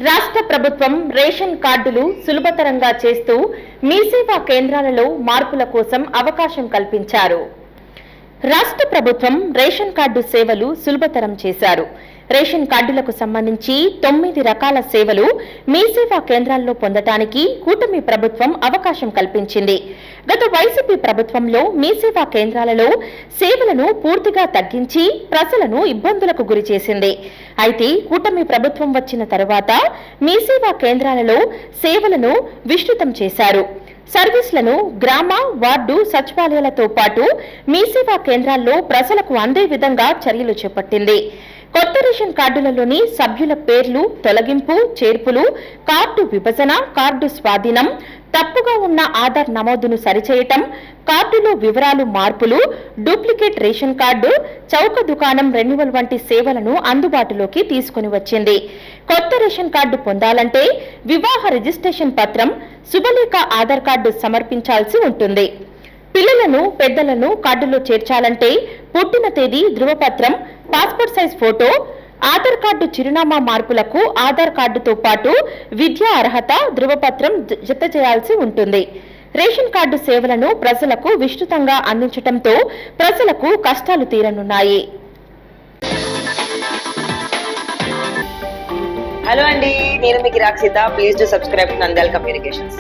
రాష్ట్ర ప్రభుత్వం రేషన్ కార్డులు సులభతరంగా చేస్తూ మీ సేవా కేంద్రాలలో మార్పుల కోసం అవకాశం కల్పించారు. రాష్ట్ర ప్రభుత్వం రేషన్ కార్డు సేవలు సులభతరం చేశారు. రేషన్ కార్డులకు సంబంధించి 9 రకాల సేవలు మీ సేవా కేంద్రాల్లో పొందటానికి కూటమి ప్రభుత్వం అవకాశం కల్పించింది. గత వైసీపీ ప్రభుత్వంలో మీ సేవా కేంద్రాలలో సేవలను పూర్తిగా తగ్గించి ప్రజలను ఇబ్బందులకు గురి చేసింది. అయితే కూటమి ప్రభుత్వం వచ్చిన తరువాత మీ సేవా కేంద్రాలలో సేవలను విస్తృతం చేశారు. సర్వీసులను గ్రామ, వార్డు సచివాలయాలతో పాటు మీ సేవా కేంద్రాల్లో ప్రజలకు అందే విధంగా చర్యలు చేపట్టింది. కొత్త రేషన్ కార్డులలోని సభ్యుల పేర్లు తొలగింపు, చేర్పులు, కార్డు విభజన, కార్డు స్వాధీనం, తప్పుగా ఉన్న ఆధార్ నమోదును సరిచేయటం, కార్డులో వివరాలు మార్పులు, డూప్లికేట్ రేషన్ కార్డు, చౌక దుకాణం రెన్యువల్ వంటి సేవలను అందుబాటులోకి తీసుకుని వచ్చింది. కొత్త రేషన్ కార్డు పొందాలంటే వివాహ రిజిస్ట్రేషన్ పత్రం, శుభలేఖ, ఆధార్ కార్డు సమర్పించాల్సి ఉంటుంది. పిల్లలను, పెద్దలను కార్డులో చేర్చాలంటే పుట్టిన తేదీ, ధృవపత్రం, passport size photo, Aadhaar card చిరునామా మార్పులకు ఆధార్ కార్డుతో పాటు విద్యా అర్హత, ధృవపత్రం జత చేయాల్సి ఉంటుంది. రేషన్ కార్డు సేవలను ప్రజలకు విస్తృతంగా అందించడంతో ప్రజలకు కష్టాలు తీరనున్నాయి. హలో అండి, నేను మీకు Rakshitha. Please do subscribe to Nandyal communications.